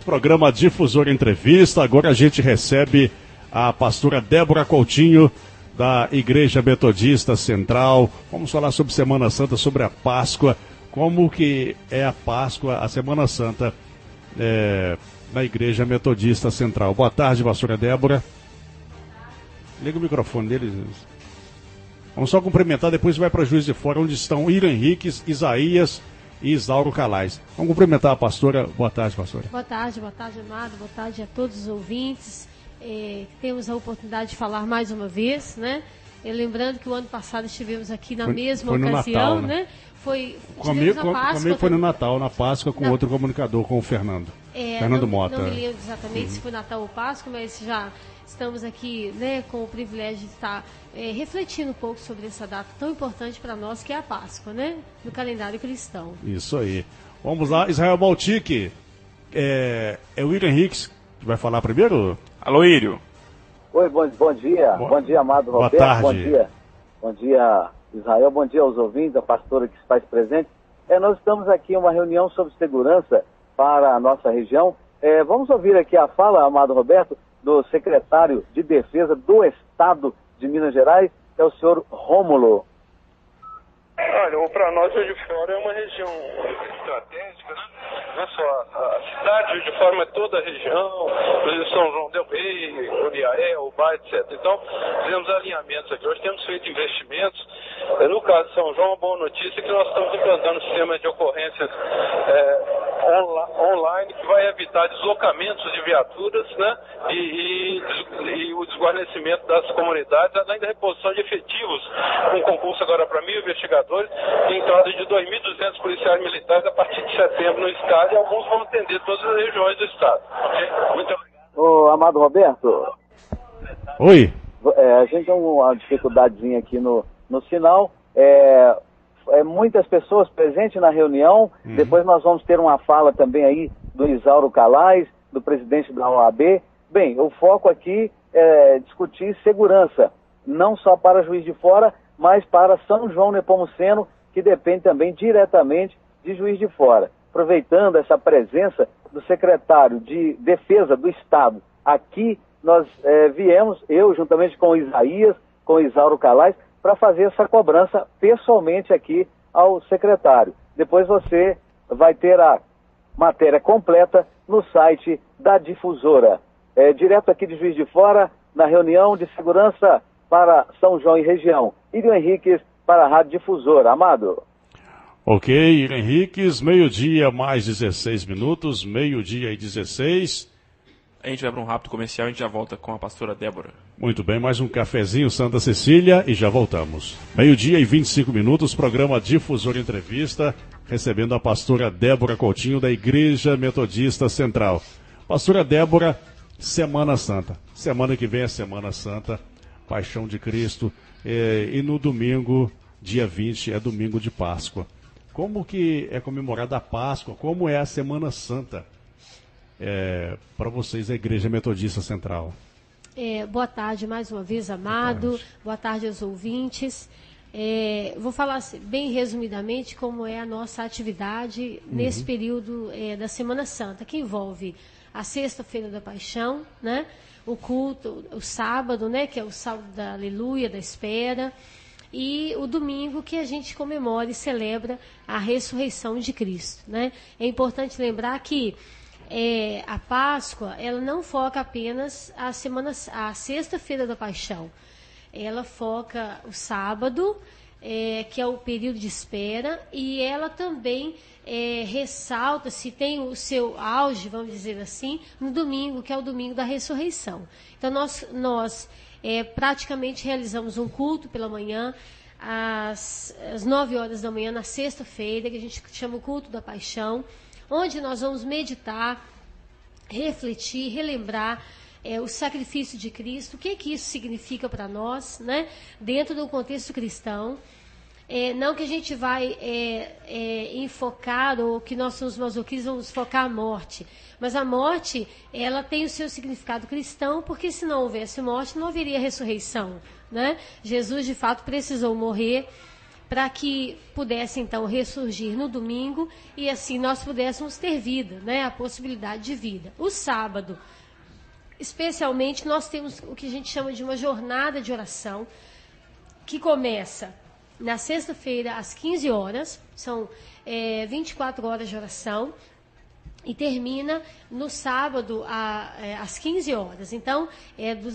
programa Difusor Entrevista. Agora a gente recebe a pastora Débora Coutinho, da Igreja Metodista Central. Vamos falar sobre Semana Santa, sobre a Páscoa, como que é a Páscoa, a Semana Santa na Igreja Metodista Central. Boa tarde, pastora Débora. Liga o microfone dele. Vamos só cumprimentar, depois vai para Juiz de Fora, onde estão Ira Henriques, Isaías e Isauro Calais. Vamos cumprimentar a pastora. Boa tarde, pastora. Boa tarde, amado. Boa tarde a todos os ouvintes. Temos a oportunidade de falar mais uma vez, né? Lembrando que o ano passado estivemos aqui na mesma ocasião, Natal, né? Comigo foi no Natal, na Páscoa, com outro comunicador, com o Fernando. Fernando Mota. Não me lembro exatamente se foi Natal ou Páscoa, mas já estamos aqui, né, com o privilégio de estar refletindo um pouco sobre essa data tão importante para nós, que é a Páscoa, né? No calendário cristão. Isso aí. Vamos lá, Israel Baltic. É o William Henriques que vai falar primeiro? Alô, Írio. Oi, bom dia. Bom dia, amado Roberto. Boa tarde. Bom dia. Bom dia, Israel. Bom dia aos ouvintes, a pastora que está presente. Nós estamos aqui em uma reunião sobre segurança para a nossa região. Vamos ouvir aqui a fala, amado Roberto, do secretário de Defesa do Estado de Minas Gerais, é o senhor Rômulo. Olha, para nós Juiz de Fora é uma região estratégica, né? Não só a cidade, Juiz de Fora, mas toda a região, inclusive São João del Rei, Uriaé, Ubá, etc. Então, fizemos alinhamentos aqui. Hoje temos feito investimentos. No caso de São João, uma boa notícia é que nós estamos implantando um sistema de ocorrências online que vai evitar deslocamentos de viaturas, né? E o desguarnecimento das comunidades, além da reposição de efetivos, com concurso agora para 1.000 investigadores, e entrada de 2.200 policiais militares a partir de setembro no estado, e alguns vão atender todas as regiões do estado. Okay? Muito obrigado. Amado Roberto. Oi. A gente tem uma dificuldadezinha aqui no sinal. Muitas pessoas presentes na reunião. Depois nós vamos ter uma fala também aí do Isauro Calais, do presidente da OAB. Bem, o foco aqui é discutir segurança, não só para Juiz de Fora, mas para São João Nepomuceno, que depende também diretamente de Juiz de Fora. Aproveitando essa presença do secretário de Defesa do Estado aqui, nós viemos, eu juntamente com o Isaías, com o Isauro Calais, para fazer essa cobrança pessoalmente aqui ao secretário. Depois você vai ter a matéria completa no site da Difusora. Direto aqui de Juiz de Fora, na reunião de segurança para São João e região. Írio Henriques para a Rádio Difusora. Amado. Ok, Írio Henriques, meio-dia mais 16 minutos, meio-dia e 16. A gente vai para um rápido comercial e a gente já volta com a pastora Débora. Muito bem, mais um cafezinho Santa Cecília e já voltamos. Meio-dia e 25 minutos, programa Difusor Entrevista, recebendo a pastora Débora Coutinho, da Igreja Metodista Central. Pastora Débora, Semana Santa. Semana que vem é Semana Santa, Paixão de Cristo, e no domingo, dia 20, é domingo de Páscoa. Como que é comemorada a Páscoa? Como é a Semana Santa para vocês, a Igreja Metodista Central? Boa tarde mais uma vez, amado. Boa tarde aos ouvintes. Vou falar bem resumidamente como é a nossa atividade nesse período da Semana Santa, que envolve a Sexta-feira da Paixão, né? O culto, o sábado, né? Que é o sábado da Aleluia, da Espera, e o domingo, que a gente comemora e celebra a ressurreição de Cristo, né? É importante lembrar que a Páscoa, ela não foca apenas a Sexta-feira da Paixão. Ela foca o sábado, que é o período de espera, e ela também ressalta, se tem o seu auge, vamos dizer assim, no domingo, que é o domingo da ressurreição. Então, nós praticamente realizamos um culto pela manhã, às 9 horas da manhã, na sexta-feira, que a gente chama o culto da paixão, onde nós vamos meditar, refletir, relembrar o sacrifício de Cristo, o que isso significa para nós, né, dentro do contexto cristão. Não que a gente vai enfocar, ou que nós somos masoquistas, vamos focar a morte. Mas a morte, ela tem o seu significado cristão, porque se não houvesse morte, não haveria ressurreição, né? Jesus, de fato, precisou morrer para que pudesse então ressurgir no domingo e assim nós pudéssemos ter vida, né? A possibilidade de vida. O sábado, especialmente, nós temos o que a gente chama de uma jornada de oração, que começa na sexta-feira às 15 horas, são 24 horas de oração, e termina no sábado às 15 horas. Então,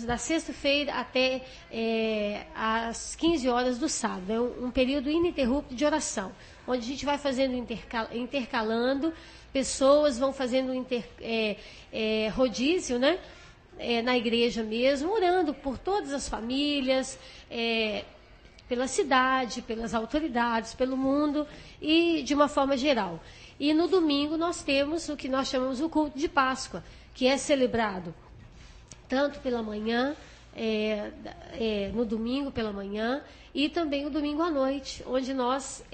da sexta-feira até às 15 horas do sábado. É um período ininterrupto de oração, onde a gente vai fazendo intercalando, pessoas vão fazendo rodízio, né? Na igreja mesmo, orando por todas as famílias, pela cidade, pelas autoridades, pelo mundo e de uma forma geral. E no domingo nós temos o que nós chamamos o culto de Páscoa, que é celebrado tanto pela manhã, no domingo pela manhã, e também o domingo à noite, onde nós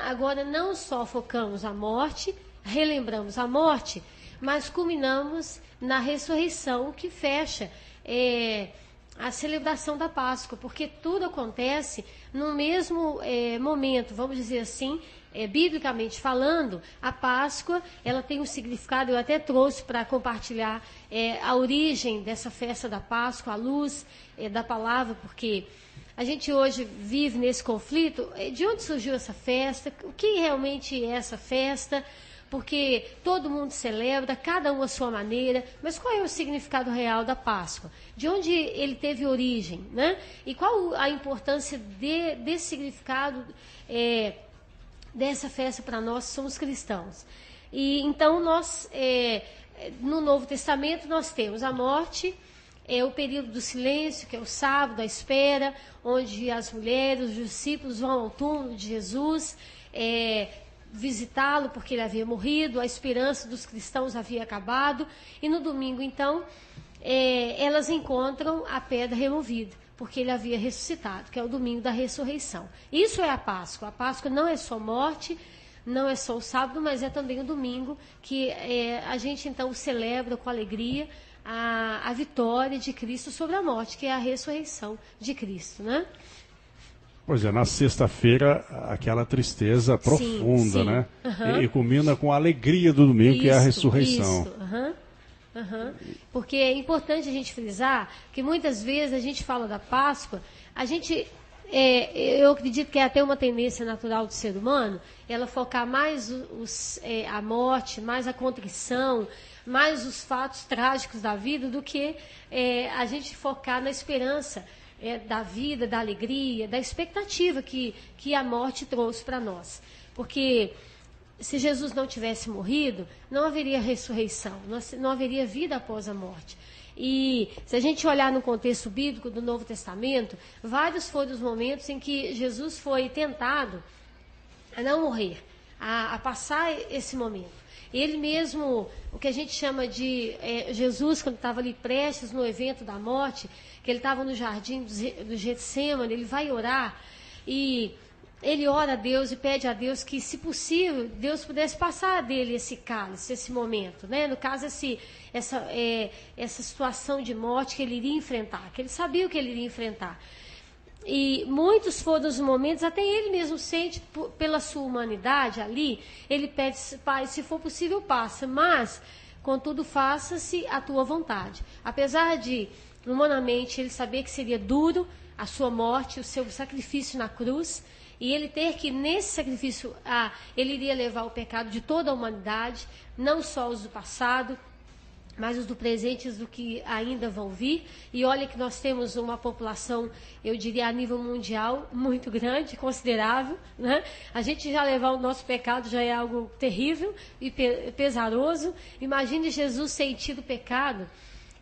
agora não só focamos a morte, relembramos a morte, mas culminamos na ressurreição, que fecha a celebração da Páscoa, porque tudo acontece no mesmo momento, vamos dizer assim, biblicamente falando. A Páscoa, ela tem um significado, eu até trouxe para compartilhar a origem dessa festa da Páscoa, a luz da palavra, porque a gente hoje vive nesse conflito. De onde surgiu essa festa? O que realmente é essa festa? Porque todo mundo celebra, cada um à sua maneira, mas qual é o significado real da Páscoa? De onde ele teve origem, né? E qual a importância desse significado dessa festa para nós, que somos cristãos? E então nós, no Novo Testamento, nós temos a morte, o período do silêncio, que é o sábado, a espera, onde as mulheres, os discípulos vão ao túmulo de Jesus, visitá-lo porque ele havia morrido, a esperança dos cristãos havia acabado, e no domingo, então, elas encontram a pedra removida, porque ele havia ressuscitado, que é o domingo da ressurreição. Isso é a Páscoa. A Páscoa não é só morte, não é só o sábado, mas é também o domingo, que a gente, então, celebra com alegria a vitória de Cristo sobre a morte, que é a ressurreição de Cristo, né? Pois é, na sexta-feira, aquela tristeza profunda, sim. né? Uhum. E culmina com a alegria do domingo, que é a ressurreição. Isso. Uhum. Porque é importante a gente frisar que muitas vezes a gente fala da Páscoa, eu acredito que é até uma tendência natural do ser humano, ela focar mais a morte, mais a contrição, mais os fatos trágicos da vida, do que a gente focar na esperança da vida, da alegria, da expectativa que a morte trouxe para nós. Porque se Jesus não tivesse morrido, não haveria ressurreição, não haveria vida após a morte. E se a gente olhar no contexto bíblico do Novo Testamento, vários foram os momentos em que Jesus foi tentado a não morrer, a passar esse momento. Ele mesmo, o que a gente chama de Jesus, quando estava ali prestes no evento da morte, que ele estava no jardim do Getsemane, ele vai orar e ele ora a Deus e pede a Deus que, se possível, Deus pudesse passar dele esse cálice, esse momento, né? No caso, essa situação de morte que ele iria enfrentar, que ele sabia o que ele iria enfrentar. E muitos foram os momentos, até ele mesmo sente, pela sua humanidade ali, ele pede: Pai, se for possível, passa, mas, contudo, faça-se a tua vontade. Apesar de, humanamente, ele saber que seria duro a sua morte, o seu sacrifício na cruz, e ele ter que, nesse sacrifício, ele iria levar o pecado de toda a humanidade, não só os do passado, mas os do presente e os do que ainda vão vir. E olha que nós temos uma população, eu diria, a nível mundial, muito grande, considerável, né? A gente já levar o nosso pecado já é algo terrível e pesaroso. Imagine Jesus sentir o pecado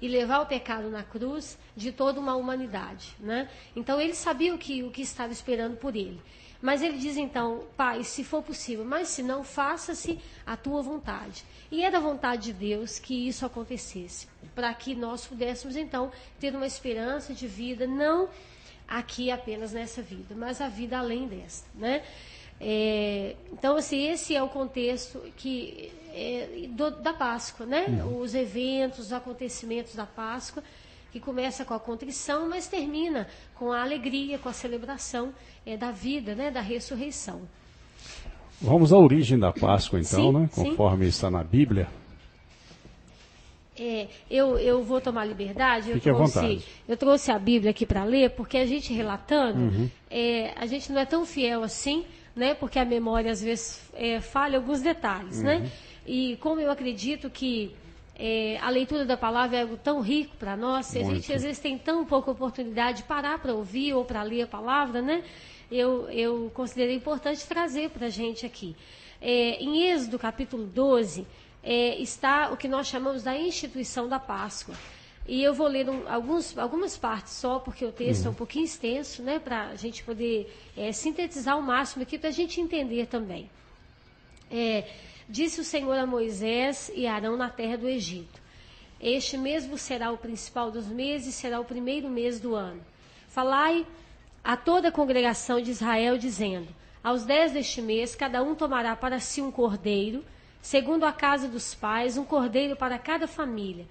e levar o pecado na cruz de toda uma humanidade, né? Então ele sabia o que estava esperando por ele. Mas ele diz então: Pai, se for possível, mas se não, faça-se a tua vontade. E é da vontade de Deus que isso acontecesse, para que nós pudéssemos então ter uma esperança de vida, não aqui apenas nessa vida, mas a vida além desta, né? Então, assim, esse é o contexto da Páscoa, né? Os eventos, os acontecimentos da Páscoa, que começa com a contrição, mas termina com a alegria, com a celebração da vida, né, da ressurreição. Vamos à origem da Páscoa, então, Sim, né? Conforme está na Bíblia. Eu vou tomar liberdade. Fique à vontade. Eu trouxe a Bíblia aqui para ler, porque a gente relatando, a gente não é tão fiel assim, né? Porque a memória às vezes falha alguns detalhes, né? E como eu acredito que a leitura da palavra é algo tão rico para nós, a gente às vezes tem tão pouca oportunidade de parar para ouvir ou para ler a palavra, né? Eu considerei importante trazer para a gente aqui. Em Êxodo capítulo 12, está o que nós chamamos da instituição da Páscoa. E eu vou ler algumas partes só, porque o texto é um pouquinho extenso, né, para a gente poder sintetizar o máximo aqui, para a gente entender também. Disse o Senhor a Moisés e Arão na terra do Egito: este mesmo será o principal dos meses, será o primeiro mês do ano. Falai a toda a congregação de Israel, dizendo: aos 10 deste mês, cada um tomará para si um cordeiro, segundo a casa dos pais, um cordeiro para cada família.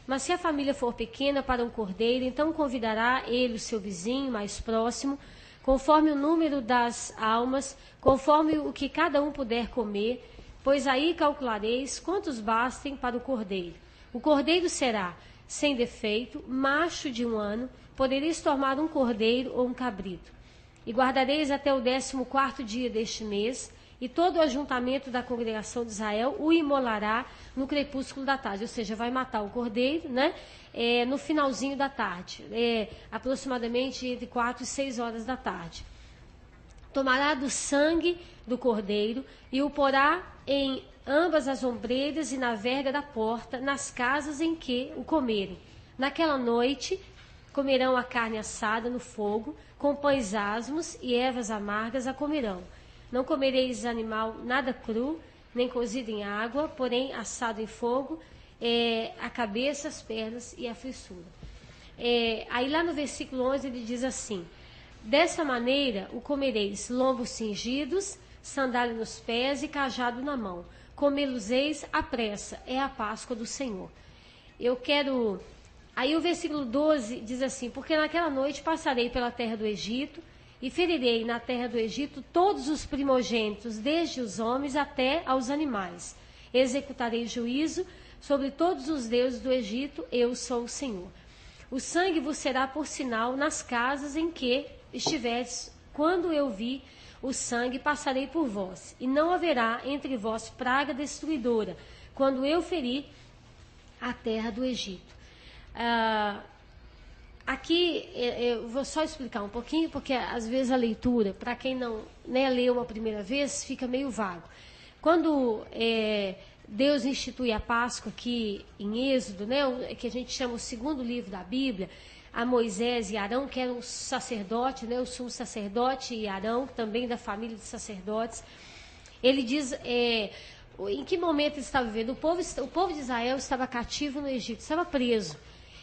Mas se a família for pequena para um cordeiro, então convidará ele o seu vizinho mais próximo, conforme o número das almas, conforme o que cada um puder comer, pois aí calculareis quantos bastem para o cordeiro. O cordeiro será sem defeito, macho de 1 ano, podereis tomar um cordeiro ou um cabrito. E guardareis até o 14º dia deste mês, e todo o ajuntamento da congregação de Israel o imolará no crepúsculo da tarde. Ou seja, vai matar o cordeiro, né? No finalzinho da tarde, aproximadamente entre 4 e 6 horas da tarde. Tomará do sangue do cordeiro e o porá em ambas as ombreiras e na verga da porta, nas casas em que o comerem. Naquela noite comerão a carne assada no fogo, com pães asmos e ervas amargas a comerão. Não comereis animal nada cru, nem cozido em água, porém assado em fogo, a cabeça, as pernas e a frissura. Aí lá no versículo 11 ele diz assim: dessa maneira o comereis lombos cingidos, sandália nos pés e cajado na mão. Comê-los-eis à pressa, é a Páscoa do Senhor. Aí o versículo 12 diz assim: porque naquela noite passarei pela terra do Egito, e ferirei na terra do Egito todos os primogênitos, desde os homens até aos animais. Executarei juízo sobre todos os deuses do Egito, eu sou o Senhor. O sangue vos será por sinal nas casas em que estiveres. Quando eu vi o sangue, passarei por vós, e não haverá entre vós praga destruidora, quando eu ferir a terra do Egito. Aqui eu vou só explicar um pouquinho, porque às vezes a leitura, para quem não leu uma primeira vez, fica meio vago. Quando Deus institui a Páscoa aqui em Êxodo, que a gente chama o segundo livro da Bíblia, a Moisés e Arão, que eram os sacerdotes, o sumo sacerdote e Arão, também da família de sacerdotes, ele diz em que momento ele estava vivendo. O povo de Israel estava cativo no Egito, estava preso.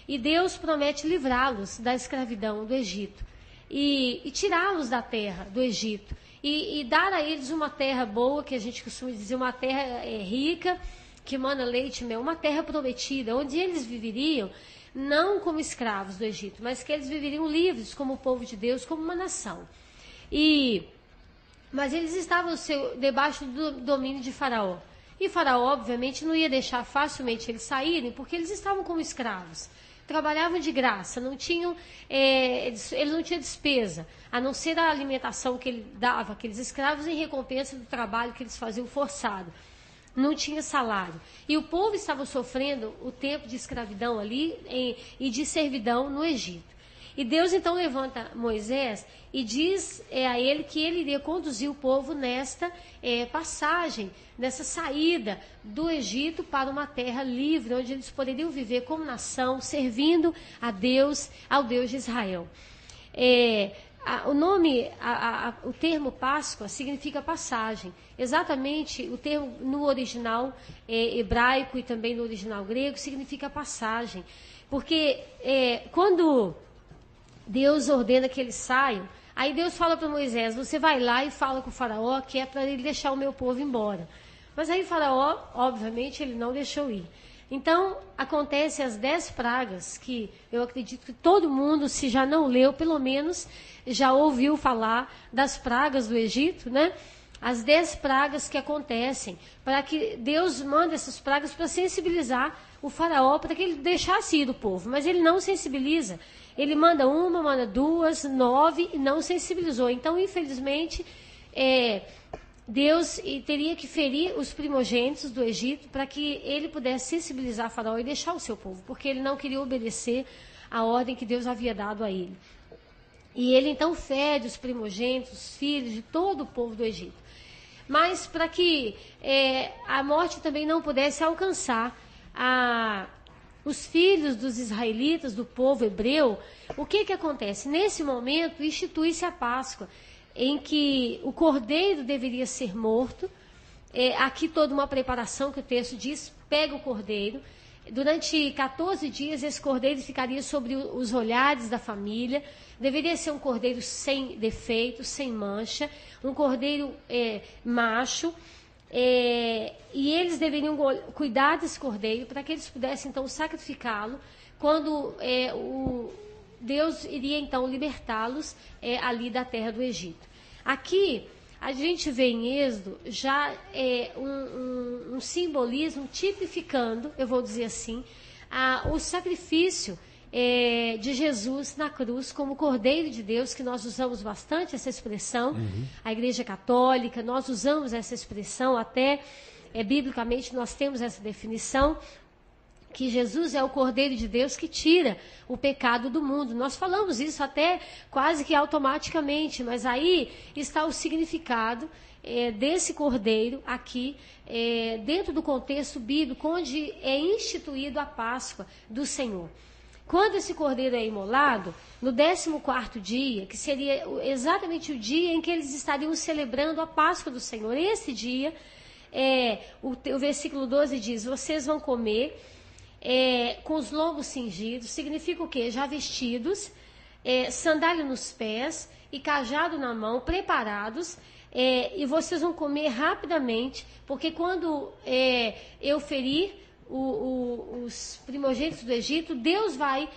E Deus promete livrá-los da escravidão do Egito e tirá-los da terra do Egito e dar a eles uma terra boa, que a gente costuma dizer uma terra rica, que mana leite e mel, uma terra prometida, onde eles viveriam não como escravos do Egito, mas que eles viveriam livres como o povo de Deus, como uma nação. Mas eles estavam debaixo do domínio de Faraó. E Faraó, obviamente, não ia deixar facilmente eles saírem, porque eles estavam como escravos. Trabalhavam de graça, eles não tinham despesa, a não ser a alimentação que ele dava àqueles escravos em recompensa do trabalho que eles faziam forçado. Não tinha salário. E o povo estava sofrendo o tempo de escravidão ali e de servidão no Egito. E Deus então levanta Moisés e diz a ele que ele iria conduzir o povo nesta passagem, nessa saída do Egito para uma terra livre, onde eles poderiam viver como nação, servindo a Deus, ao Deus de Israel. O termo Páscoa significa passagem. Exatamente, o termo no original hebraico e também no original grego significa passagem. Porque quando Deus ordena que eles saiam, aí Deus fala para Moisés: você vai lá e fala com o Faraó que é para ele deixar o meu povo embora. Mas aí Faraó, obviamente, ele não deixou ir. Então, acontecem as 10 pragas, que eu acredito que todo mundo, se já não leu, pelo menos já ouviu falar das pragas do Egito, né? As 10 pragas que acontecem, para que Deus manda essas pragas para sensibilizar o faraó, para que ele deixasse ir o povo. Mas ele não sensibiliza. Ele manda uma, manda 2, 9 e não sensibilizou. Então, infelizmente, Deus teria que ferir os primogênitos do Egito para que ele pudesse sensibilizar o faraó e deixar o seu povo, porque ele não queria obedecer a ordem que Deus havia dado a ele. E ele então fere os primogênitos, os filhos de todo o povo do Egito. Mas para que a morte também não pudesse alcançar os filhos dos israelitas, do povo hebreu, o que acontece? Nesse momento, institui-se a Páscoa, em que o cordeiro deveria ser morto. Aqui toda uma preparação que o texto diz, pega o cordeiro. Durante 14 dias, esse cordeiro ficaria sobre os olhares da família. Deveria ser um cordeiro sem defeito, sem mancha, um cordeiro macho. E eles deveriam cuidar desse cordeiro para que eles pudessem, então, sacrificá-lo quando Deus iria, então, libertá-los ali da terra do Egito. Aqui, a gente vê em Êxodo já um simbolismo tipificando, eu vou dizer assim, o sacrifício de Jesus na cruz como Cordeiro de Deus, que nós usamos bastante essa expressão, a Igreja Católica, nós usamos essa expressão, até biblicamente nós temos essa definição, que Jesus é o Cordeiro de Deus que tira o pecado do mundo. Nós falamos isso até quase que automaticamente, mas aí está o significado desse Cordeiro aqui, dentro do contexto bíblico, onde é instituído a Páscoa do Senhor. Quando esse Cordeiro é imolado, no 14º dia, que seria exatamente o dia em que eles estariam celebrando a Páscoa do Senhor, esse dia, o versículo 12 diz, vocês vão comer com os lombos cingidos, significa o quê? Já vestidos, sandália nos pés e cajado na mão, preparados, e vocês vão comer rapidamente, porque quando eu ferir os primogênitos do Egito, Deus vai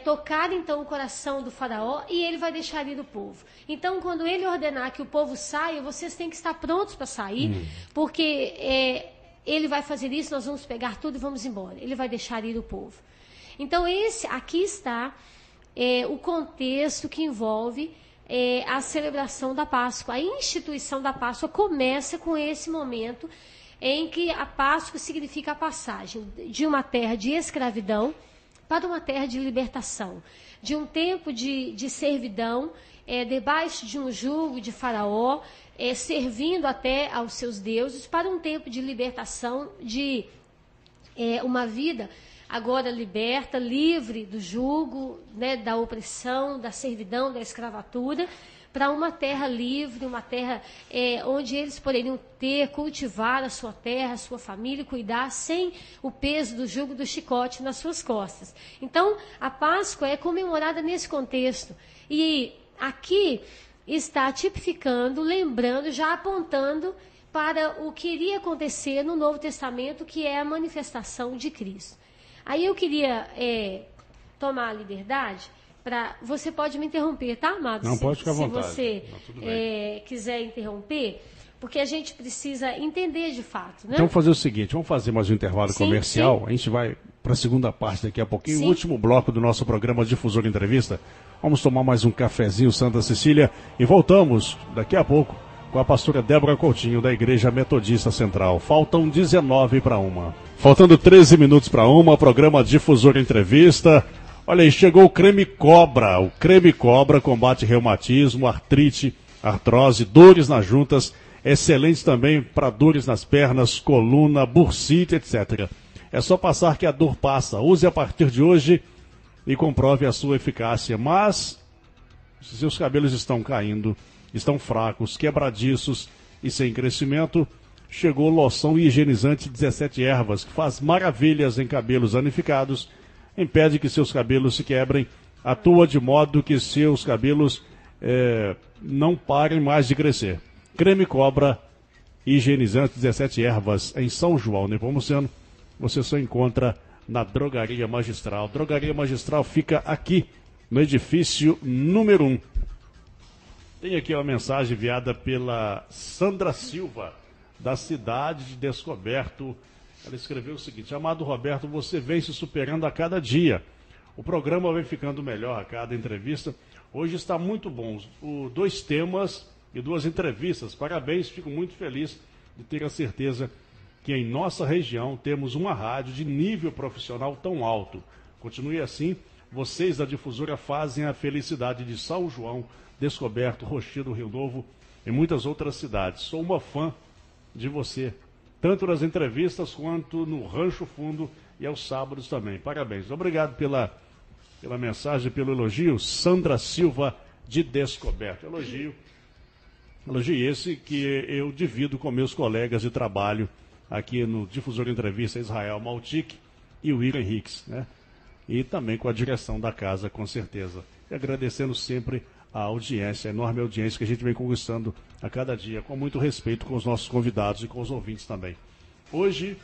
tocar então o coração do faraó e ele vai deixar ir o povo. Então, quando ele ordenar que o povo saia, vocês têm que estar prontos para sair, porque ele vai fazer isso, nós vamos pegar tudo e vamos embora. Ele vai deixar ir o povo. Então, aqui está o contexto que envolve a celebração da Páscoa. A instituição da Páscoa começa com esse momento em que a Páscoa significa a passagem de uma terra de escravidão para uma terra de libertação, de um tempo de servidão, debaixo de um jugo de Faraó, servindo até aos seus deuses, para um tempo de libertação, de uma vida agora liberta, livre do jugo, né, da opressão, da servidão, da escravatura, para uma terra livre, uma terra onde eles poderiam cultivar a sua terra, a sua família, cuidar sem o peso do jugo do chicote nas suas costas. Então, a Páscoa é comemorada nesse contexto. E aqui está tipificando, lembrando, já apontando para o que iria acontecer no Novo Testamento, que é a manifestação de Cristo. Aí eu queria tomar a liberdade. Você pode me interromper, tá, amado? Não, pode ficar à vontade. Se você quiser interromper, porque a gente precisa entender de fato, né? Então, vamos fazer o seguinte, vamos fazer mais um intervalo comercial, a gente vai para a segunda parte daqui a pouquinho, o último bloco do nosso programa Difusor Entrevista. Vamos tomar mais um cafezinho Santa Cecília e voltamos daqui a pouco com a pastora Débora Coutinho, da Igreja Metodista Central. Faltam 19 para 1. Faltando 13 minutos para 1, programa Difusor Entrevista. Olha aí, chegou o Creme Cobra. O Creme Cobra combate reumatismo, artrite, artrose, dores nas juntas. Excelente também para dores nas pernas, coluna, bursite, etc. É só passar que a dor passa. Use a partir de hoje e comprove a sua eficácia. Mas, se seus cabelos estão caindo, estão fracos, quebradiços e sem crescimento, chegou loção higienizante 17 ervas, que faz maravilhas em cabelos danificados, impede que seus cabelos se quebrem, atua de modo que seus cabelos não parem mais de crescer. Creme Cobra, higienizante 17 ervas, em São João Nepomuceno, você só encontra na Drogaria Magistral. Drogaria Magistral fica aqui, no edifício número 1. Tem aqui uma mensagem enviada pela Sandra Silva, da cidade de Descoberto. Ela escreveu o seguinte: amado Roberto, você vem se superando a cada dia. O programa vem ficando melhor a cada entrevista. Hoje está muito bom. 2 temas e 2 entrevistas. Parabéns, fico muito feliz de ter a certeza que em nossa região temos uma rádio de nível profissional tão alto. Continue assim. Vocês da Difusora fazem a felicidade de São João, Descoberto, Rochedo, Rio Novo e muitas outras cidades. Sou uma fã de você, tanto nas entrevistas quanto no Rancho Fundo e aos sábados também. Parabéns. Obrigado pela mensagem, pelo elogio. Sandra Silva, de Descoberto. Elogio esse que eu divido com meus colegas de trabalho aqui no Difusor Entrevista, Israel Maltic e o William Henriques, né? E também com a direção da casa, com certeza. E agradecendo sempre a audiência, a enorme audiência que a gente vem conquistando a cada dia, com muito respeito com os nossos convidados e com os ouvintes também. Hoje,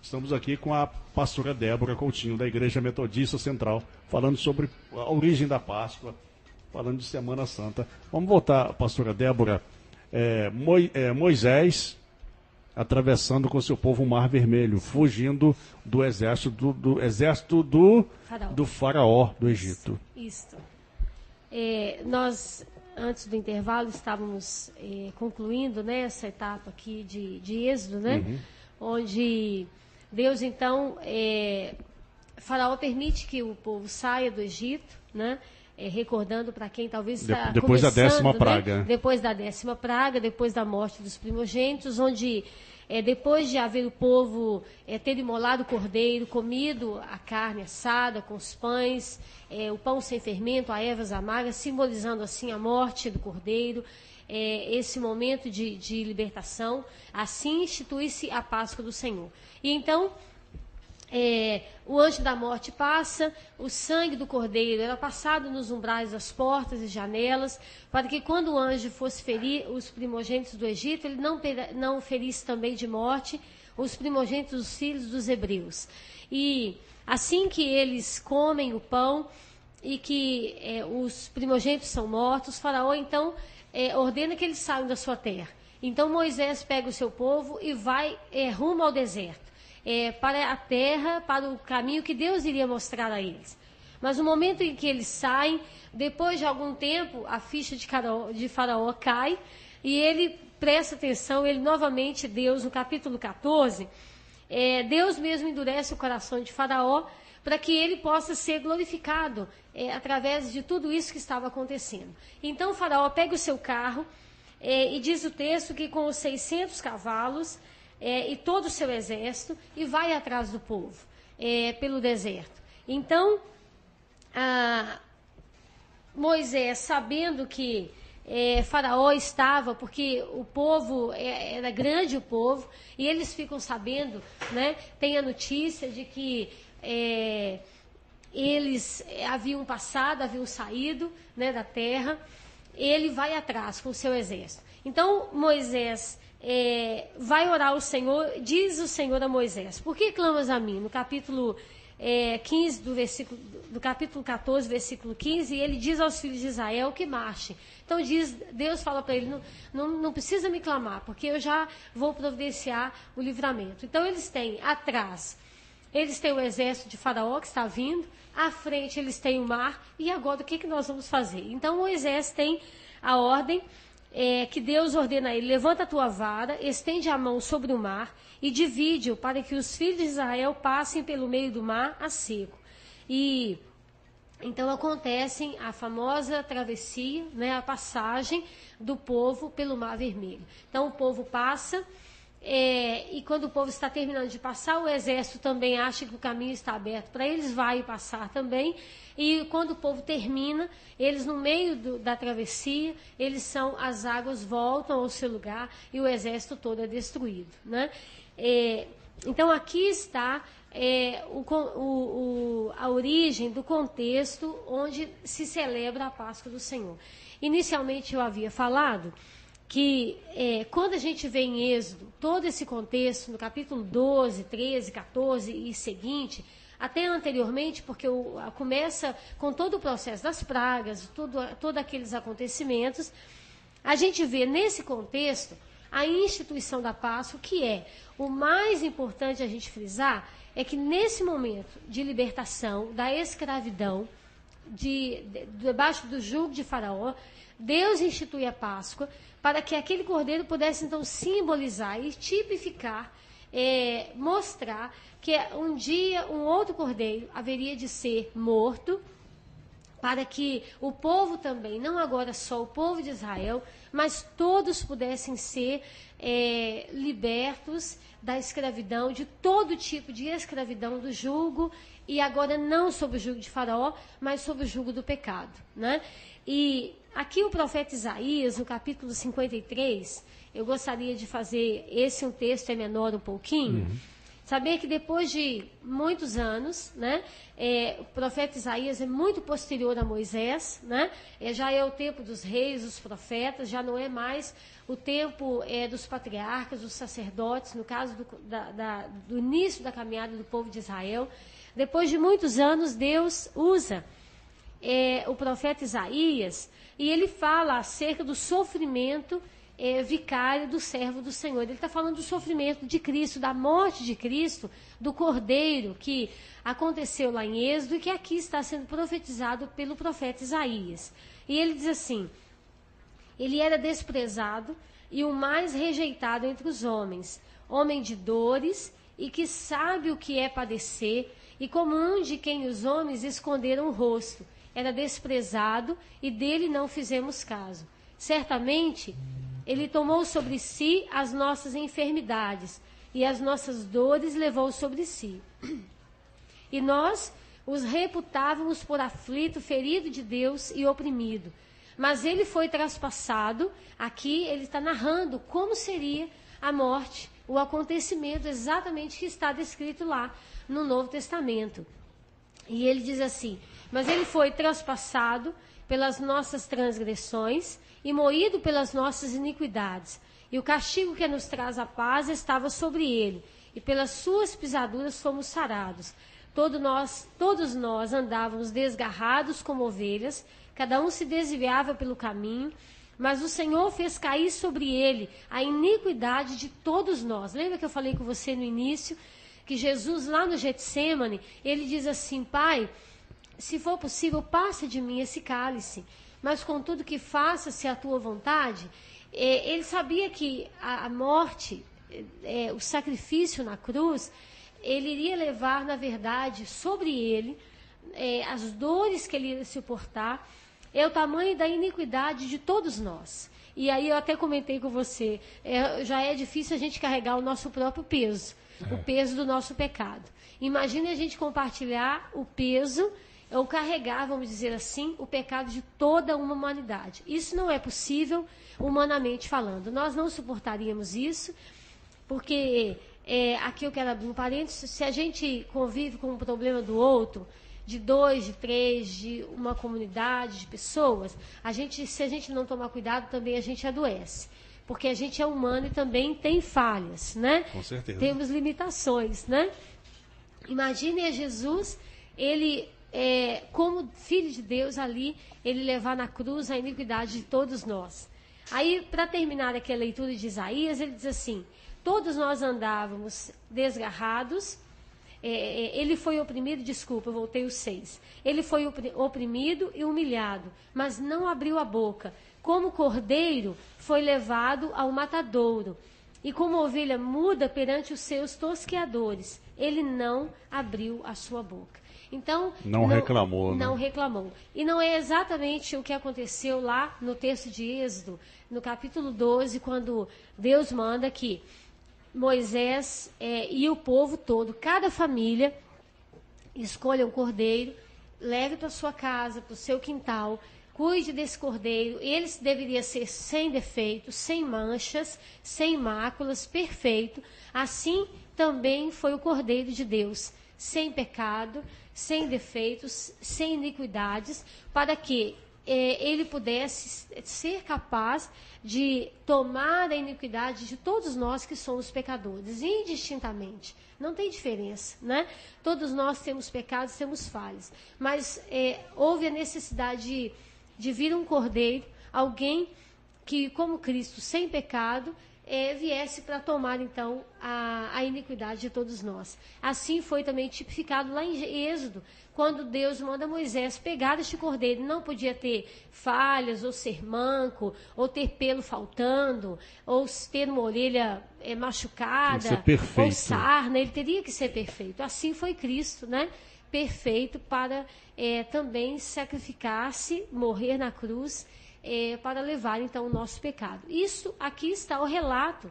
estamos aqui com a pastora Débora Coutinho, da Igreja Metodista Central, falando sobre a origem da Páscoa, falando de Semana Santa. Vamos voltar, pastora Débora. Moisés atravessando com seu povo o Mar Vermelho, fugindo do exército do faraó do Egito. Isso. Nós, antes do intervalo, estávamos concluindo, né, essa etapa aqui de Êxodo, né? Onde Deus, então, Faraó permite que o povo saia do Egito, né? Recordando para quem talvez está depois da 10ª praga. Né? Depois da 10ª praga, depois da morte dos primogênitos, onde depois de haver o povo ter imolado o cordeiro, comido a carne assada com os pães, o pão sem fermento, a ervas amargas, simbolizando assim a morte do cordeiro, esse momento de libertação, assim institui-se a Páscoa do Senhor. E então, o anjo da morte passa, o sangue do cordeiro era passado nos umbrais das portas e janelas, para que quando o anjo fosse ferir os primogênitos do Egito, ele não ferisse também de morte os primogênitos dos filhos dos hebreus. E assim que eles comem o pão e que os primogênitos são mortos, Faraó então ordena que eles saiam da sua terra. Então Moisés pega o seu povo e vai rumo ao deserto. Para a terra, para o caminho que Deus iria mostrar a eles. Mas no momento em que eles saem, depois de algum tempo, a ficha de Faraó cai e ele presta atenção, ele novamente, Deus, no capítulo 14, Deus mesmo endurece o coração de Faraó para que ele possa ser glorificado através de tudo isso que estava acontecendo. Então Faraó pega o seu carro e diz o texto que com os 600 cavalos e todo o seu exército, e vai atrás do povo, pelo deserto. Então, Moisés, sabendo que Faraó estava, porque o povo, era grande o povo, e eles ficam sabendo, né, tem a notícia de que eles haviam saído, né, da terra, ele vai atrás com o seu exército. Então, Moisés vai orar ao Senhor, diz o Senhor a Moisés: por que clamas a mim? No capítulo 15 do capítulo 14, versículo 15, ele diz aos filhos de Israel que marchem. Então Deus fala para ele: não precisa me clamar, porque eu já vou providenciar o livramento. Então eles têm atrás, eles têm o exército de Faraó que está vindo, à frente eles têm o mar, e agora o que nós vamos fazer? Então Moisés tem a ordem que Deus ordena a ele: levanta a tua vara, estende a mão sobre o mar e divide-o para que os filhos de Israel passem pelo meio do mar a seco. E então acontece a famosa travessia, né, a passagem do povo pelo Mar Vermelho. Então o povo passa, e quando o povo está terminando de passar, o exército também acha que o caminho está aberto para eles, vai passar também. E quando o povo termina, eles no meio da travessia, as águas voltam ao seu lugar e o exército todo é destruído, né? Então aqui está a origem do contexto onde se celebra a Páscoa do Senhor. Inicialmente eu havia falado que quando a gente vê em Êxodo, todo esse contexto, no capítulo 12, 13, 14 e seguinte, até anteriormente, porque começa com todo o processo das pragas, todos aqueles acontecimentos, a gente vê nesse contexto a instituição da Páscoa, que o mais importante a gente frisar, é que nesse momento de libertação da escravidão, debaixo do jugo de Faraó, Deus institui a Páscoa para que aquele cordeiro pudesse então simbolizar e tipificar, mostrar que um dia um outro cordeiro haveria de ser morto, para que o povo também, não agora só o povo de Israel, mas todos pudessem ser libertos da escravidão, de todo tipo de escravidão do jugo, e agora não sob o jugo de Faraó, mas sob o jugo do pecado, né? E aqui o profeta Isaías, no capítulo 53, eu gostaria de fazer um texto menor um pouquinho. Saber que depois de muitos anos, né, o profeta Isaías é muito posterior a Moisés, né, já é o tempo dos reis, dos profetas, já não é mais o tempo dos patriarcas, dos sacerdotes, no caso do início da caminhada do povo de Israel. Depois de muitos anos, Deus usa o profeta Isaías e ele fala acerca do sofrimento vicário do servo do Senhor. Ele está falando do sofrimento de Cristo, da morte de Cristo, do Cordeiro que aconteceu lá em Êxodo e que aqui está sendo profetizado pelo profeta Isaías. E ele diz assim: ele era desprezado e o mais rejeitado entre os homens, homem de dores e que sabe o que é padecer, e como um de quem os homens esconderam o rosto. Era desprezado e dele não fizemos caso. Certamente ele tomou sobre si as nossas enfermidades e as nossas dores levou sobre si. E nós os reputávamos por aflito, ferido de Deus e oprimido. Mas ele foi traspassado. Aqui ele está narrando como seria a morte, o acontecimento exatamente que está descrito lá no Novo Testamento. E ele diz assim: mas ele foi traspassado pelas nossas transgressões e moído pelas nossas iniquidades. E o castigo que nos traz a paz estava sobre ele, e pelas suas pisaduras fomos sarados. Todos nós andávamos desgarrados como ovelhas, cada um se desviava pelo caminho, mas o Senhor fez cair sobre ele a iniquidade de todos nós. Lembra que eu falei com você no início, que Jesus lá no Getsêmani, ele diz assim: Pai, se for possível, passa de mim esse cálice, mas contudo que faça-se a tua vontade. Ele sabia que a morte, o sacrifício na cruz, ele iria levar, na verdade, sobre ele as dores que ele ia suportar, o tamanho da iniquidade de todos nós. E aí eu até comentei com você, já é difícil a gente carregar o nosso próprio peso, o peso do nosso pecado. Imagine a gente compartilhar o peso, ou carregar, vamos dizer assim, o pecado de toda uma humanidade. Isso não é possível, humanamente falando. Nós não suportaríamos isso, porque, aqui eu quero abrir um parênteses, se a gente convive com um problema do outro, de 2, de 3, de uma comunidade, de pessoas, se a gente não tomar cuidado, também a gente adoece. Porque a gente é humano e também tem falhas, né? Com certeza. Temos limitações, né? Imagine a Jesus, ele... como filho de Deus ali, ele levar na cruz a iniquidade de todos nós. Aí, para terminar aqui a leitura de Isaías, ele diz assim: todos nós andávamos desgarrados, ele foi oprimido, desculpa, eu voltei o 6. Ele foi oprimido e humilhado, mas não abriu a boca. Como cordeiro, foi levado ao matadouro. E como ovelha muda perante os seus tosqueadores, ele não abriu a sua boca. Então, não reclamou. Não reclamou. E não é exatamente o que aconteceu lá no texto de Êxodo, no capítulo 12, quando Deus manda que Moisés e o povo todo, cada família, escolha um cordeiro, leve para sua casa, para o seu quintal, cuide desse cordeiro. Ele deveria ser sem defeitos, sem manchas, sem máculas, perfeito. Assim também foi o cordeiro de Deus, sem pecado, sem defeitos, sem iniquidades, para que ele pudesse ser capaz de tomar a iniquidade de todos nós que somos pecadores, indistintamente. Não tem diferença, né? Todos nós temos pecados, temos falhas. Mas houve a necessidade de vir um cordeiro, alguém que, como Cristo, sem pecado, viesse para tomar, então, a iniquidade de todos nós. Assim foi também tipificado lá em Êxodo, quando Deus manda Moisés pegar este cordeiro. Não podia ter falhas, ou ser manco, ou ter pelo faltando, ou ter uma orelha machucada, ou sarna. Ele teria que ser perfeito. Assim foi Cristo, né? Perfeito para também sacrificar-se, morrer na cruz, para levar, então, o nosso pecado. Isso, aqui está o relato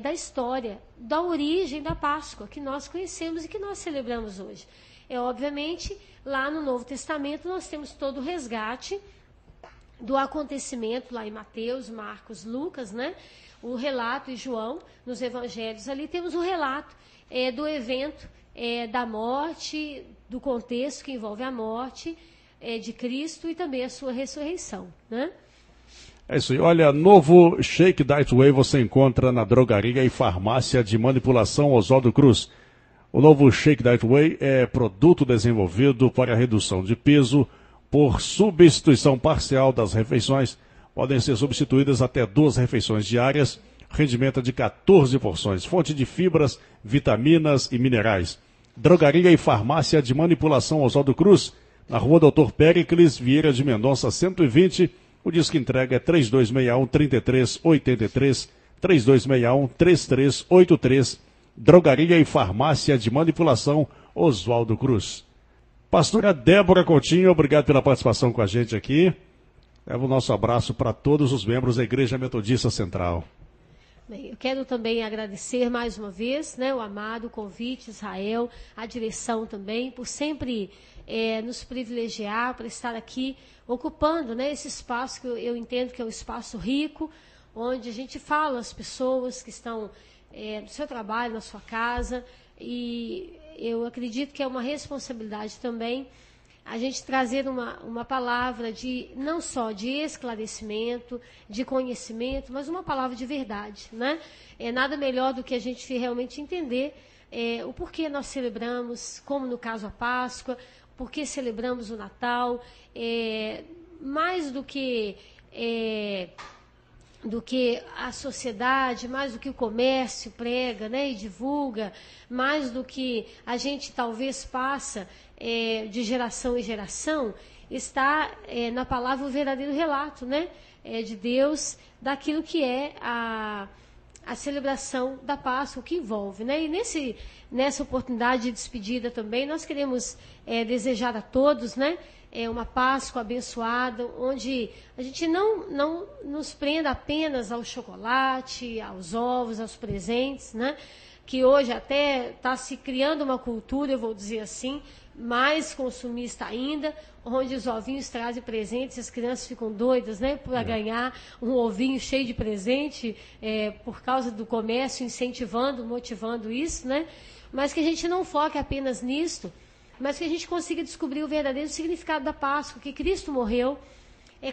da história, da origem da Páscoa, que nós conhecemos e que nós celebramos hoje. Obviamente, lá no Novo Testamento, nós temos todo o resgate do acontecimento, lá em Mateus, Marcos, Lucas, né? O relato, e João, nos evangelhos, ali temos o relato do evento da morte, do contexto que envolve a morte de Cristo e também a sua ressurreição, né? É isso aí. Olha, novo Shake Diet Whey você encontra na drogaria e farmácia de manipulação Oswaldo Cruz. O novo Shake Diet Whey é produto desenvolvido para a redução de peso por substituição parcial das refeições. Podem ser substituídas até 2 refeições diárias. Rendimento de 14 porções. Fonte de fibras, vitaminas e minerais. Drogaria e farmácia de manipulação Oswaldo Cruz, na rua Doutor Péricles Vieira de Mendonça, 120. O disco entrega é 3261-3383, 3261-3383. Drogaria e farmácia de manipulação Oswaldo Cruz. Pastora Débora Coutinho, obrigado pela participação com a gente aqui. Leva o nosso abraço para todos os membros da Igreja Metodista Central. Bem, eu quero também agradecer mais uma vez, né, o amado, o convite, Israel, a direção também, por sempre nos privilegiar, por estar aqui ocupando, né, esse espaço que eu entendo que é um espaço rico, onde a gente fala às pessoas que estão no seu trabalho, na sua casa, e eu acredito que é uma responsabilidade também a gente trazer uma palavra não só de esclarecimento, de conhecimento, mas uma palavra de verdade, né? Nada melhor do que a gente realmente entender o porquê nós celebramos, como no caso a Páscoa, porquê celebramos o Natal, mais do que a sociedade, mais do que o comércio prega, né, e divulga, mais do que a gente talvez passa de geração em geração, está na palavra o verdadeiro relato, né, de Deus, daquilo que é a celebração da Páscoa, o que envolve, né? E nessa oportunidade de despedida também, nós queremos desejar a todos, né, uma Páscoa abençoada, onde a gente não nos prenda apenas ao chocolate, aos ovos, aos presentes, né? Que hoje até está se criando uma cultura, eu vou dizer assim, mais consumista ainda, onde os ovinhos trazem presentes e as crianças ficam doidas, né, para ganhar um ovinho cheio de presente, por causa do comércio, incentivando, motivando isso, né? Mas que a gente não foque apenas nisto, mas que a gente consiga descobrir o verdadeiro significado da Páscoa, que Cristo morreu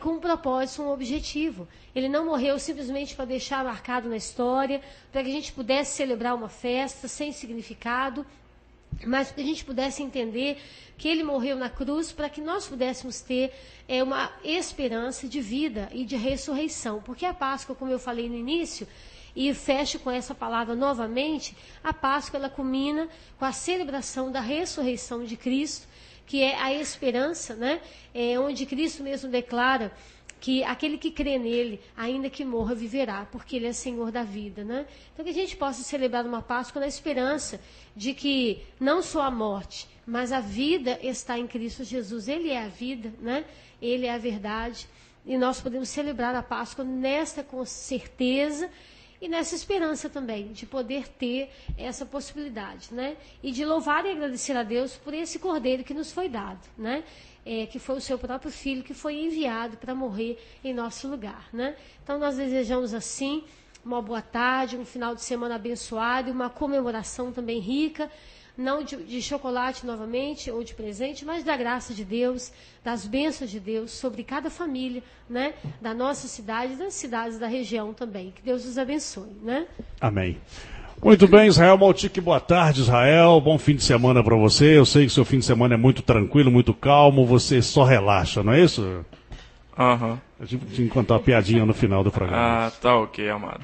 com um propósito, um objetivo. Ele não morreu simplesmente para deixar marcado na história, para que a gente pudesse celebrar uma festa sem significado, mas que a gente pudesse entender que ele morreu na cruz para que nós pudéssemos ter uma esperança de vida e de ressurreição. Porque a Páscoa, como eu falei no início, e fecho com essa palavra novamente, a Páscoa ela culmina com a celebração da ressurreição de Cristo, que é a esperança, né? Onde Cristo mesmo declara que aquele que crê nele, ainda que morra, viverá, porque ele é Senhor da vida, né? Então que a gente possa celebrar uma Páscoa na esperança de que não só a morte, mas a vida está em Cristo Jesus. Ele é a vida, né? Ele é a verdade. E nós podemos celebrar a Páscoa nesta com certeza e nessa esperança também, de poder ter essa possibilidade, né? E de louvar e agradecer a Deus por esse cordeiro que nos foi dado, né? Que foi o seu próprio filho, que foi enviado para morrer em nosso lugar, né? Então nós desejamos assim uma boa tarde, um final de semana abençoado e uma comemoração também rica não de chocolate novamente ou de presente, mas da graça de Deus, das bênçãos de Deus sobre cada família, né, da nossa cidade e das cidades da região também. Que Deus os abençoe, né? Amém. Muito bem, Israel Maltic, boa tarde, Israel. Bom fim de semana para você. Eu sei que seu fim de semana é muito tranquilo, muito calmo, você só relaxa, não é isso? Aham. A gente tinha que contar uma piadinha no final do programa. Ah, tá ok, amado.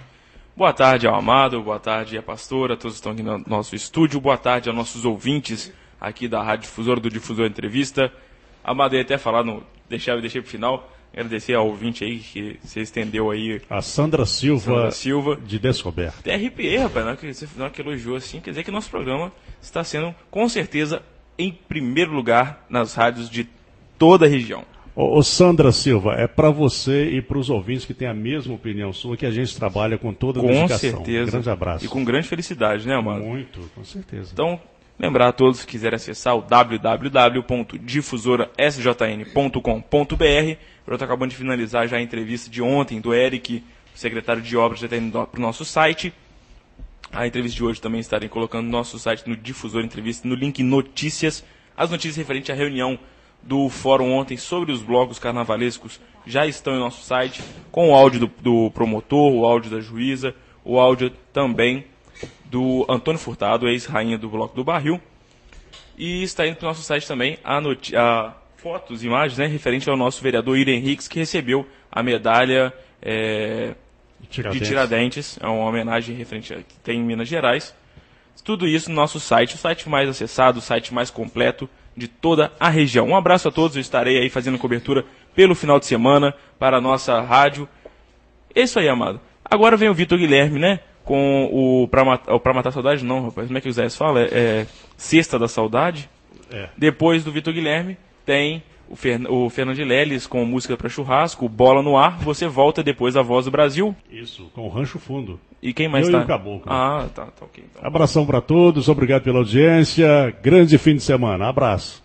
Boa tarde ao amado, boa tarde à pastora, todos estão aqui no nosso estúdio, boa tarde aos nossos ouvintes aqui da Rádio Difusora, do Difusor Entrevista. Amado, eu ia até falar, deixei pro final, agradecer ao ouvinte aí que você estendeu aí. A Sandra Silva, de Descoberta. Até arrepiei, rapaz, na hora que elogiou assim, quer dizer que nosso programa está sendo, com certeza, em primeiro lugar nas rádios de toda a região. Ô Sandra Silva, é para você e para os ouvintes que têm a mesma opinião sua que a gente trabalha com toda a dedicação. Com certeza. Um grande abraço. E com grande felicidade, né, amado? Muito, com certeza. Então, lembrar a todos que quiserem acessar o www.difusorasjn.com.br. Eu estou acabando de finalizar já a entrevista de ontem do Eric, secretário de obras, já está indo para o nosso site. A entrevista de hoje também estarei colocando no nosso site, no Difusor Entrevista, no link Notícias. As notícias referentes à reunião do fórum ontem sobre os blocos carnavalescos já estão em nosso site, com o áudio do promotor, o áudio da juíza, o áudio também do Antônio Furtado, ex-rainha do Bloco do Barril. E está indo para o nosso site também a fotos, imagens, né, referente ao nosso vereador Ira Henriques, que recebeu a medalha de Tiradentes. É uma homenagem referente que tem em Minas Gerais. Tudo isso no nosso site, o site mais acessado, o site mais completo de toda a região. Um abraço a todos, eu estarei aí fazendo cobertura pelo final de semana para a nossa rádio. É isso aí, amado. Agora vem o Vitor Guilherme, né? Com o Pra Matar a Saudade, não, rapaz. Como é que o Zé fala? Sexta da Saudade. Depois do Vitor Guilherme, tem o Fernando Leles com música para churrasco, Bola no Ar. Você volta depois a Voz do Brasil. Isso, com o Rancho Fundo. E quem mais Eu tá? E o Caboclo. Ah, tá ok. Então. Abração para todos, obrigado pela audiência. Grande fim de semana. Abraço.